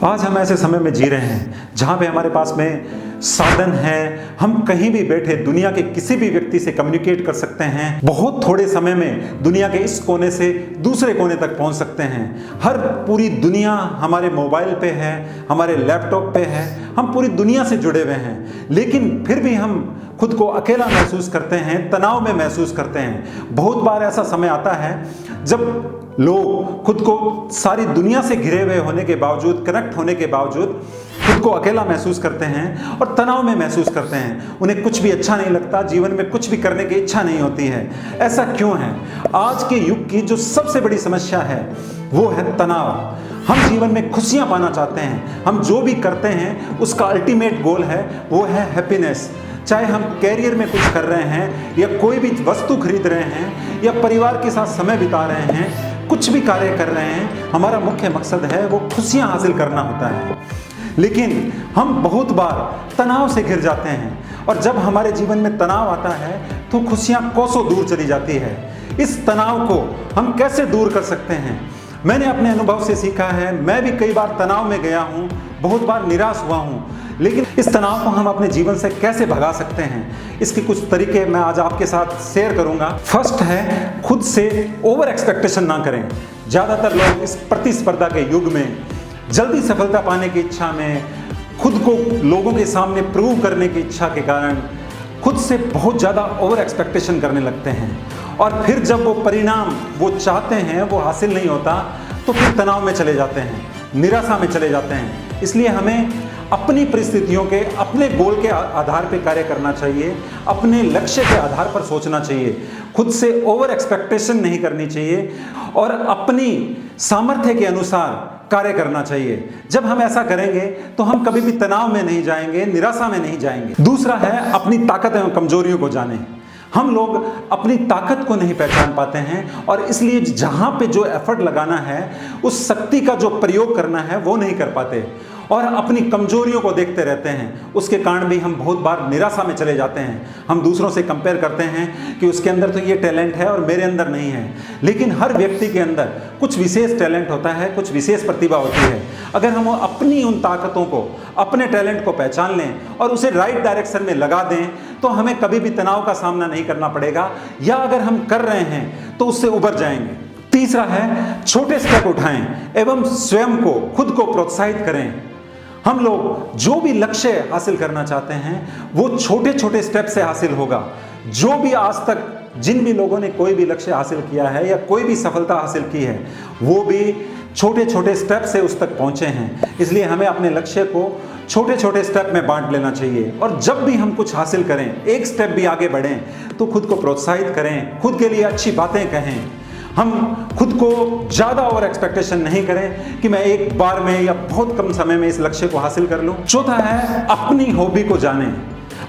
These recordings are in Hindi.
आज हम ऐसे समय में जी रहे हैं जहाँ पे हमारे पास में साधन है, हम कहीं भी बैठे दुनिया के किसी भी व्यक्ति से कम्युनिकेट कर सकते हैं। बहुत थोड़े समय में दुनिया के इस कोने से दूसरे कोने तक पहुँच सकते हैं। हर पूरी दुनिया हमारे मोबाइल पे है, हमारे लैपटॉप पे है, हम पूरी दुनिया से जुड़े हुए हैं। लेकिन फिर भी हम खुद को अकेला महसूस करते हैं, तनाव में महसूस करते हैं। बहुत बार ऐसा समय आता है जब लोग खुद को सारी दुनिया से घिरे हुए होने के बावजूद, कनेक्ट होने के बावजूद खुद को अकेला महसूस करते हैं और तनाव में महसूस करते हैं। उन्हें कुछ भी अच्छा नहीं लगता, जीवन में कुछ भी करने की इच्छा नहीं होती है। ऐसा क्यों है? आज के युग की जो सबसे बड़ी समस्या है वो है तनाव। हम जीवन में खुशियां पाना चाहते हैं, हम जो भी करते हैं उसका अल्टीमेट गोल है वो है हैप्पीनेस। चाहे हम कैरियर में कुछ कर रहे हैं या कोई भी वस्तु खरीद रहे हैं या परिवार के साथ समय बिता रहे हैं, कुछ भी कार्य कर रहे हैं, हमारा मुख्य मकसद है वो खुशियां हासिल करना होता है। लेकिन हम बहुत बार तनाव से घिर जाते हैं और जब हमारे जीवन में तनाव आता है तो खुशियां कोसों दूर चली जाती है। इस तनाव को हम कैसे दूर कर सकते हैं? मैंने अपने अनुभव से सीखा है। मैं भी कई बार तनाव में गया हूँ, बहुत बार निराश हुआ हूँ। लेकिन इस तनाव को हम अपने जीवन से कैसे भगा सकते हैं, इसके कुछ तरीके मैं आज आपके साथ शेयर करूंगा। फर्स्ट है, खुद से ओवर एक्सपेक्टेशन ना करें। ज़्यादातर लोग इस प्रतिस्पर्धा के युग में जल्दी सफलता पाने की इच्छा में, खुद को लोगों के सामने प्रूव करने की इच्छा के कारण खुद से बहुत ज़्यादा ओवर एक्सपेक्टेशन करने लगते हैं और फिर जब वो परिणाम वो चाहते हैं वो हासिल नहीं होता तो फिर तनाव में चले जाते हैं, निराशा में चले जाते हैं। इसलिए हमें अपनी परिस्थितियों के, अपने गोल के आधार पर कार्य करना चाहिए, अपने लक्ष्य के आधार पर सोचना चाहिए, खुद से ओवर एक्सपेक्टेशन नहीं करनी चाहिए और अपनी सामर्थ्य के अनुसार कार्य करना चाहिए। जब हम ऐसा करेंगे तो हम कभी भी तनाव में नहीं जाएंगे, निराशा में नहीं जाएंगे। दूसरा है, अपनी ताकत एवं कमजोरियों को जानें। हम लोग अपनी ताकत को नहीं पहचान पाते हैं और इसलिए जहाँ पे जो एफर्ट लगाना है, उस शक्ति का जो प्रयोग करना है वो नहीं कर पाते और अपनी कमजोरियों को देखते रहते हैं। उसके कारण भी हम बहुत बार निराशा में चले जाते हैं। हम दूसरों से कंपेयर करते हैं कि उसके अंदर तो ये टैलेंट है और मेरे अंदर नहीं है। लेकिन हर व्यक्ति के अंदर कुछ विशेष टैलेंट होता है, कुछ विशेष प्रतिभा होती है। अगर हम अपनी उन ताकतों को, अपने टैलेंट को पहचान लें और उसे राइट डायरेक्शन में लगा दें तो हमें कभी भी तनाव का सामना नहीं करना पड़ेगा, या अगर हम कर रहे हैं तो उससे उबर जाएंगे। तीसरा है, छोटे स्टेप उठाएं एवं स्वयं को, खुद को प्रोत्साहित करें। हम लोग जो भी लक्ष्य हासिल करना चाहते हैं वो छोटे छोटे स्टेप से हासिल होगा। जो भी आज तक जिन भी लोगों ने कोई भी लक्ष्य हासिल किया है या कोई भी सफलता हासिल की है वो भी छोटे छोटे स्टेप से उस तक पहुंचे हैं। इसलिए हमें अपने लक्ष्य को छोटे छोटे स्टेप में बांट लेना चाहिए और जब भी हम कुछ हासिल करें, एक स्टेप भी आगे बढ़ें तो खुद को प्रोत्साहित करें, खुद के लिए अच्छी बातें कहें। हम खुद को ज़्यादा ओवर एक्सपेक्टेशन नहीं करें कि मैं एक बार में या बहुत कम समय में इस लक्ष्य को हासिल कर लूं। चौथा है, अपनी हॉबी को जानें,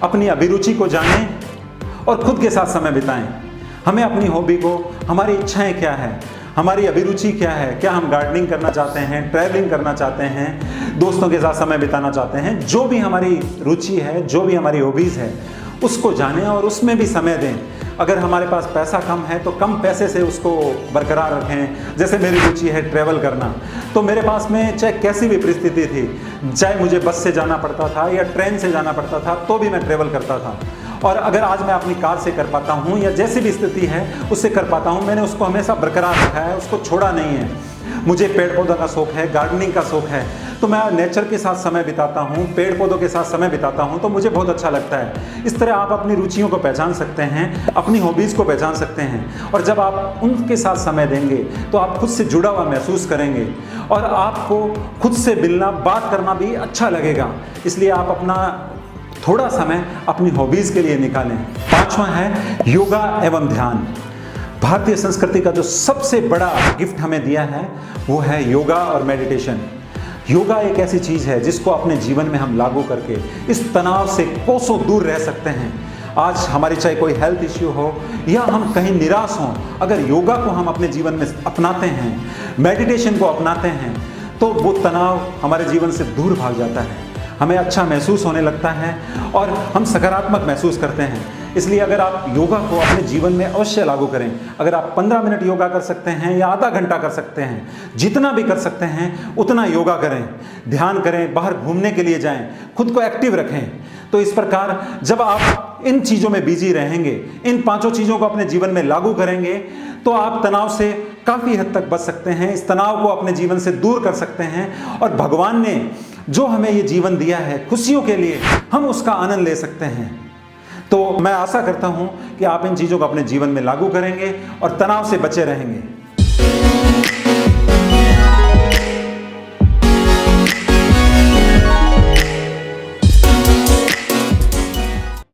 अपनी अभिरुचि को जानें और खुद के साथ समय बिताएं। हमें अपनी हॉबी को, हमारी इच्छाएं क्या है, हमारी अभिरुचि क्या है, क्या हम गार्डनिंग करना चाहते हैं, ट्रैवलिंग करना चाहते हैं, दोस्तों के साथ समय बिताना चाहते हैं, जो भी हमारी रुचि है, जो भी हमारी हॉबीज़ है उसको जानें और उसमें भी समय दें। अगर हमारे पास पैसा कम है तो कम पैसे से उसको बरकरार रखें। जैसे मेरी रुचि है ट्रैवल करना, तो मेरे पास में चाहे कैसी भी परिस्थिति थी, चाहे मुझे बस से जाना पड़ता था या ट्रेन से जाना पड़ता था तो भी मैं ट्रैवल करता था। और अगर आज मैं अपनी कार से कर पाता हूँ या जैसी भी स्थिति है उससे कर पाता हूँ, मैंने उसको हमेशा बरकरार रखा है, उसको छोड़ा नहीं है। मुझे पेड़ पौधों का शौक़ है, गार्डनिंग का शौक़ है, तो मैं नेचर के साथ समय बिताता हूँ, पेड़ पौधों के साथ समय बिताता हूँ, तो मुझे बहुत अच्छा लगता है। इस तरह आप अपनी रुचियों को पहचान सकते हैं, अपनी हॉबीज़ को पहचान सकते हैं और जब आप उनके साथ समय देंगे तो आप खुद से जुड़ा हुआ महसूस करेंगे और आपको खुद से मिलना, बात करना भी अच्छा लगेगा। इसलिए आप अपना थोड़ा समय अपनी हॉबीज़ के लिए निकालें। पाँचवा है, योगा एवं ध्यान। भारतीय संस्कृति का जो सबसे बड़ा गिफ्ट हमें दिया है वो है योगा और मेडिटेशन। योगा एक ऐसी चीज़ है जिसको अपने जीवन में हम लागू करके इस तनाव से कोसों दूर रह सकते हैं। आज हमारी चाहे कोई हेल्थ इश्यू हो या हम कहीं निराश हों, अगर योगा को हम अपने जीवन में अपनाते हैं, मेडिटेशन को अपनाते हैं तो वो तनाव हमारे जीवन से दूर भाग जाता है, हमें अच्छा महसूस होने लगता है और हम सकारात्मक महसूस करते हैं। इसलिए अगर आप योगा को अपने जीवन में अवश्य लागू करें। अगर आप 15 मिनट योगा कर सकते हैं या आधा घंटा कर सकते हैं, जितना भी कर सकते हैं उतना योगा करें, ध्यान करें, बाहर घूमने के लिए जाएं, खुद को एक्टिव रखें। तो इस प्रकार जब आप इन चीज़ों में बिजी रहेंगे, इन 5 चीज़ों को अपने जीवन में लागू करेंगे, तो आप तनाव से काफ़ी हद तक बच सकते हैं, इस तनाव को अपने जीवन से दूर कर सकते हैं और भगवान ने जो हमें ये जीवन दिया है खुशियों के लिए, हम उसका आनंद ले सकते हैं। तो मैं आशा करता हूं कि आप इन चीज़ों को अपने जीवन में लागू करेंगे और तनाव से बचे रहेंगे।